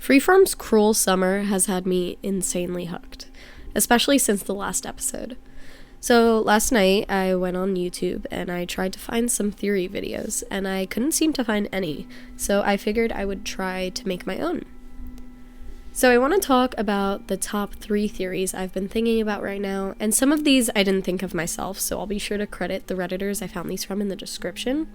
Freeform's Cruel Summer has had me insanely hooked, especially since the last episode. So last night I went on YouTube and I tried to find some theory videos and I couldn't seem to find any, so I figured I would try to make my own. So I want to talk about the top 3 theories I've been thinking about right now, and some of these I didn't think of myself, so I'll be sure to credit the Redditors I found these from in the description.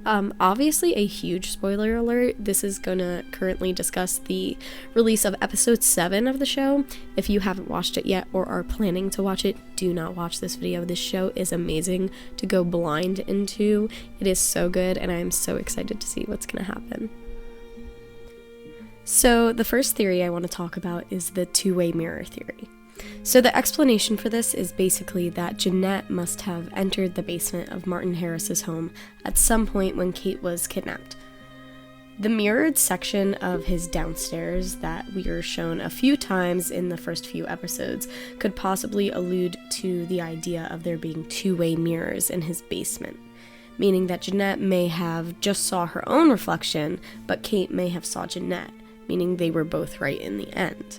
Obviously a huge spoiler alert, this is gonna currently discuss the release of episode 7 of the show. If you haven't watched it yet or are planning to watch it, do not watch this video. This show is amazing to go blind into. It is so good and I'm so excited to see what's gonna happen. So the first theory I want to talk about is the two-way mirror theory. So the explanation for this is basically that Jeanette must have entered the basement of Martin Harris's home at some point when Kate was kidnapped. The mirrored section of his downstairs that we are shown a few times in the first few episodes could possibly allude to the idea of there being two-way mirrors in his basement, meaning that Jeanette may have just saw her own reflection, but Kate may have saw Jeanette, meaning they were both right in the end.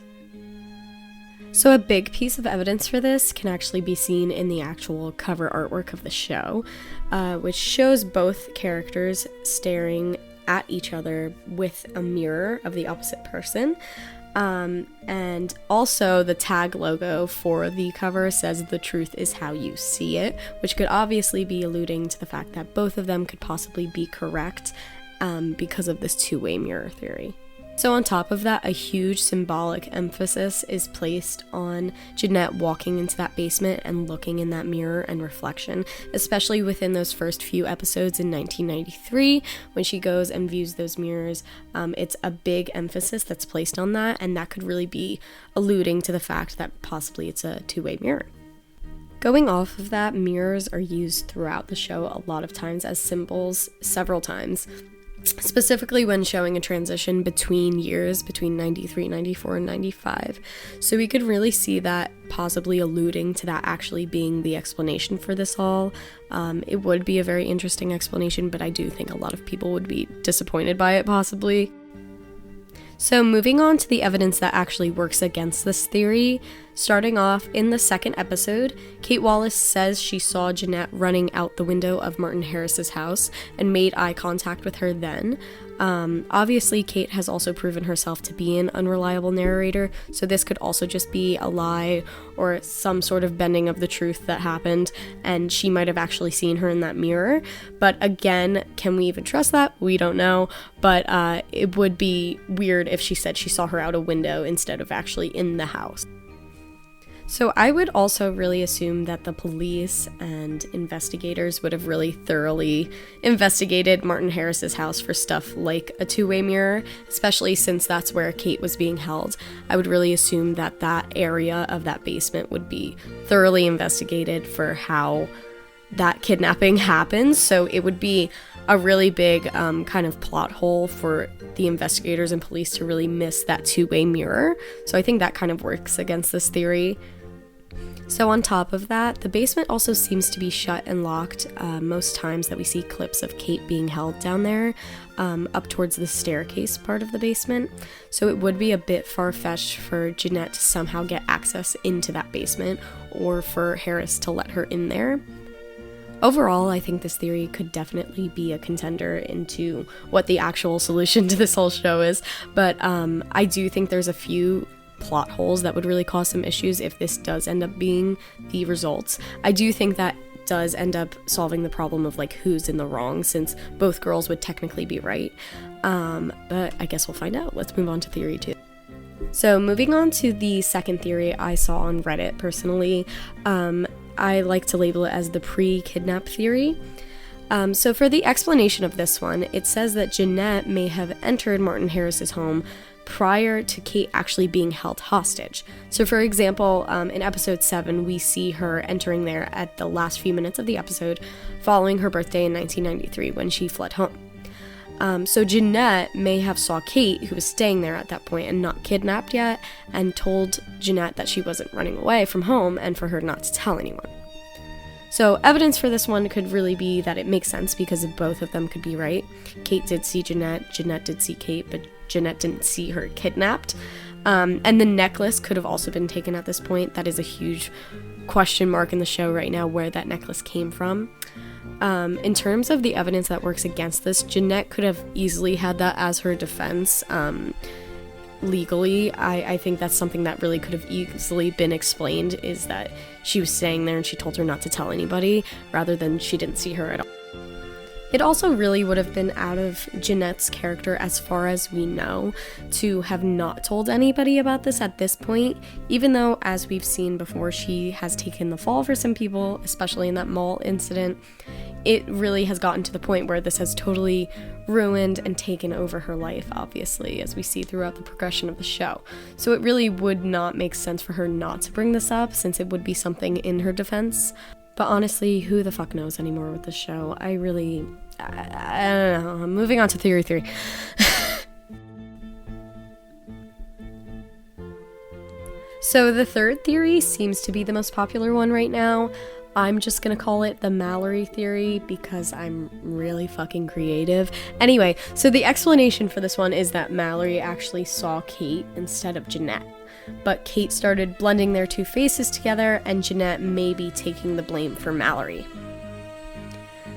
So a big piece of evidence for this can actually be seen in the actual cover artwork of the show, which shows both characters staring at each other with a mirror of the opposite person. And also the tag logo for the cover says "the truth is how you see it," which could obviously be alluding to the fact that both of them could possibly be correct because of this two-way mirror theory. So on top of that, a huge symbolic emphasis is placed on Jeanette walking into that basement and looking in that mirror and reflection, especially within those first few episodes in 1993 when she goes and views those mirrors. It's a big emphasis that's placed on that, and that could really be alluding to the fact that possibly it's a two-way mirror. Going off of that, mirrors are used throughout the show a lot of times as symbols, several times. Specifically when showing a transition between years, between 93, 94, and 95. So we could really see that possibly alluding to that actually being the explanation for this all. It would be a very interesting explanation, but I do think a lot of people would be disappointed by it possibly. So moving on to the evidence that actually works against this theory, starting off in the second episode, Kate Wallace says she saw Jeanette running out the window of Martin Harris's house and made eye contact with her then. Obviously, Kate has also proven herself to be an unreliable narrator, so this could also just be a lie or some sort of bending of the truth that happened, and she might have actually seen her in that mirror. But again, can we even trust that? We don't know, but it would be weird if she said she saw her out a window instead of actually in the house. So I would also really assume that the police and investigators would have really thoroughly investigated Martin Harris's house for stuff like a two-way mirror, especially since that's where Kate was being held. I would really assume that that area of that basement would be thoroughly investigated for how that kidnapping happens. So it would be a really big kind of plot hole for the investigators and police to really miss that two-way mirror. So I think that kind of works against this theory. So on top of that, the basement also seems to be shut and locked most times that we see clips of Kate being held down there, up towards the staircase part of the basement. So it would be a bit far-fetched for Jeanette to somehow get access into that basement, or for Harris to let her in there. Overall, I think this theory could definitely be a contender into what the actual solution to this whole show is, but I do think there's a few plot holes that would really cause some issues if this does end up being the results. I do think that does end up solving the problem of like who's in the wrong, since both girls would technically be right. But I guess we'll find out. Let's move on to theory 2. So moving on to the second theory I saw on Reddit personally, I like to label it as the pre-kidnap theory. So for the explanation of this one, it says that Jeanette may have entered Martin Harris's home prior to Kate actually being held hostage. So for example, in episode 7, we see her entering there at the last few minutes of the episode following her birthday in 1993 when she fled home. So Jeanette may have saw Kate, who was staying there at that point and not kidnapped yet, and told Jeanette that she wasn't running away from home and for her not to tell anyone. So evidence for this one could really be that it makes sense because both of them could be right. Kate did see Jeanette, Jeanette did see Kate, but Jeanette didn't see her kidnapped. And the necklace could have also been taken at this point. That is a huge question mark in the show right now, where that necklace came from. In terms of the evidence that works against this, Jeanette could have easily had that as her defense. Legally, I think that's something that really could have easily been explained, is that she was staying there and she told her not to tell anybody, rather than she didn't see her at all. It also really would have been out of Jeanette's character, as far as we know, to have not told anybody about this at this point, even though, as we've seen before, she has taken the fall for some people, especially in that mall incident. It really has gotten to the point where this has totally ruined and taken over her life, obviously, as we see throughout the progression of the show. So it really would not make sense for her not to bring this up, since it would be something in her defense. But honestly, who the fuck knows anymore with this show? I don't know. I'm moving on to theory 3. So the third theory seems to be the most popular one right now. I'm just gonna call it the Mallory theory because I'm really fucking creative. Anyway, so the explanation for this one is that Mallory actually saw Kate instead of Jeanette. But Kate started blending their two faces together, and Jeanette may be taking the blame for Mallory.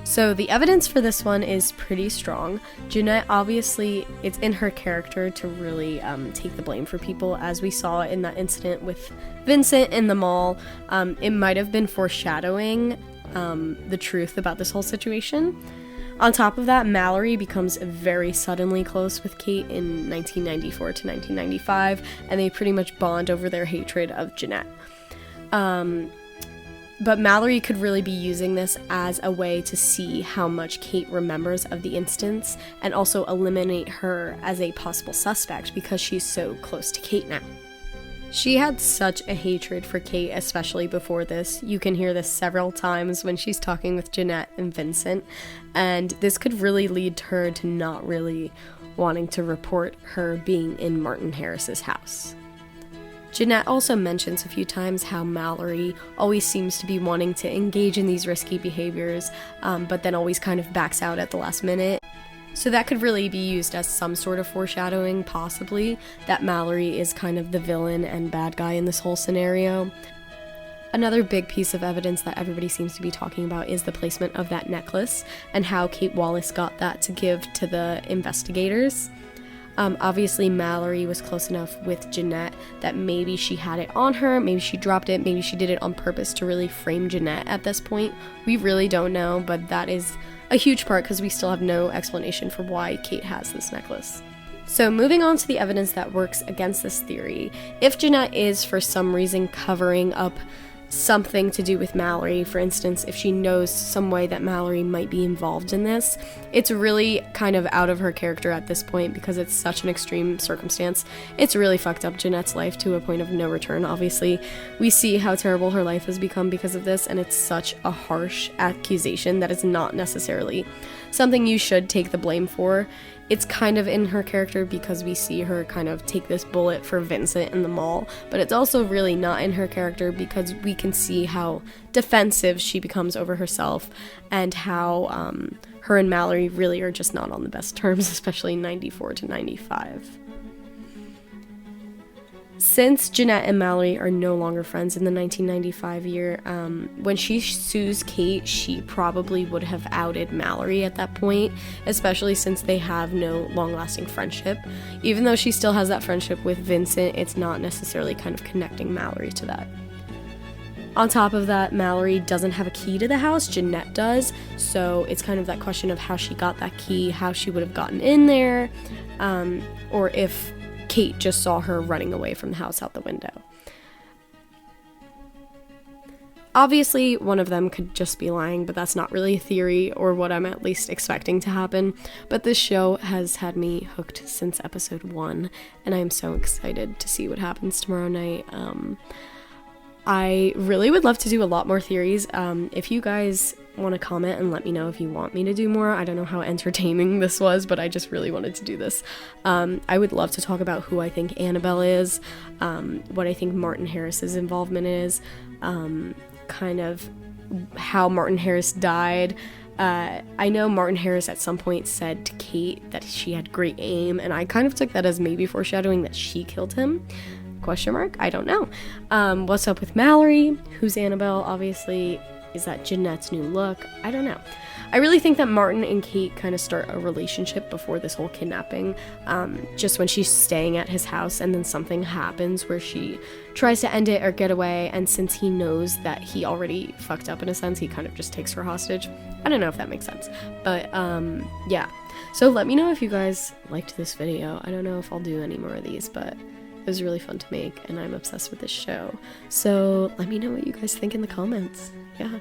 So the evidence for this one is pretty strong. Jeanette, obviously, it's in her character to really take the blame for people, as we saw in that incident with Vincent in the mall. It might have been foreshadowing the truth about this whole situation. On top of that, Mallory becomes very suddenly close with Kate in 1994 to 1995, and they pretty much bond over their hatred of Jeanette. But Mallory could really be using this as a way to see how much Kate remembers of the instance, and also eliminate her as a possible suspect because she's so close to Kate now. She had such a hatred for Kate, especially before this. You can hear this several times when she's talking with Jeanette and Vincent, and this could really lead her to not really wanting to report her being in Martin Harris's house. Jeanette also mentions a few times how Mallory always seems to be wanting to engage in these risky behaviors, but then always kind of backs out at the last minute. So that could really be used as some sort of foreshadowing, possibly, that Mallory is kind of the villain and bad guy in this whole scenario. Another big piece of evidence that everybody seems to be talking about is the placement of that necklace, and how Kate Wallace got that to give to the investigators. Obviously, Mallory was close enough with Jeanette that maybe she had it on her, maybe she dropped it, maybe she did it on purpose to really frame Jeanette at this point. We really don't know, but that is a huge part because we still have no explanation for why Kate has this necklace. So moving on to the evidence that works against this theory, if Jeanette is for some reason covering up something to do with Mallory, for instance, if she knows some way that Mallory might be involved in this, it's really kind of out of her character at this point because it's such an extreme circumstance. It's really fucked up Jeanette's life to a point of no return, obviously. We see how terrible her life has become because of this, and it's such a harsh accusation that is not necessarily something you should take the blame for. It's kind of in her character because we see her kind of take this bullet for Vincent in the mall, but it's also really not in her character because we can see how defensive she becomes over herself, and how her and Mallory really are just not on the best terms, especially 94 to 95. Since Jeanette and Mallory are no longer friends in the 1995 year, when she sues Kate, she probably would have outed Mallory at that point, especially since they have no long-lasting friendship. Even though she still has that friendship with Vincent, it's not necessarily kind of connecting Mallory to that. On top of that, Mallory doesn't have a key to the house, Jeanette does, so it's kind of that question of how she got that key, how she would have gotten in there, or if Kate just saw her running away from the house out the window. Obviously, one of them could just be lying, but that's not really a theory, or what I'm at least expecting to happen. But this show has had me hooked since episode 1, and I am so excited to see what happens tomorrow night. I really would love to do a lot more theories. If you guys want to comment and let me know if you want me to do more. I don't know how entertaining this was, but I just really wanted to do this. I would love to talk about who I think Annabelle is, what I think Martin Harris's involvement is, kind of how Martin Harris died, I know Martin Harris at some point said to Kate that she had great aim, and I kind of took that as maybe foreshadowing that she killed him. Question mark? I don't know. What's up with Mallory? Who's Annabelle? Obviously, is that Jeanette's new look? I don't know. I really think that Martin and Kate kind of start a relationship before this whole kidnapping, just when she's staying at his house and then something happens where she tries to end it or get away, and since he knows that he already fucked up in a sense, he kind of just takes her hostage. I don't know if that makes sense, but yeah. So let me know if you guys liked this video. I don't know if I'll do any more of these, but it was really fun to make, and I'm obsessed with this show. So let me know what you guys think in the comments. Yeah.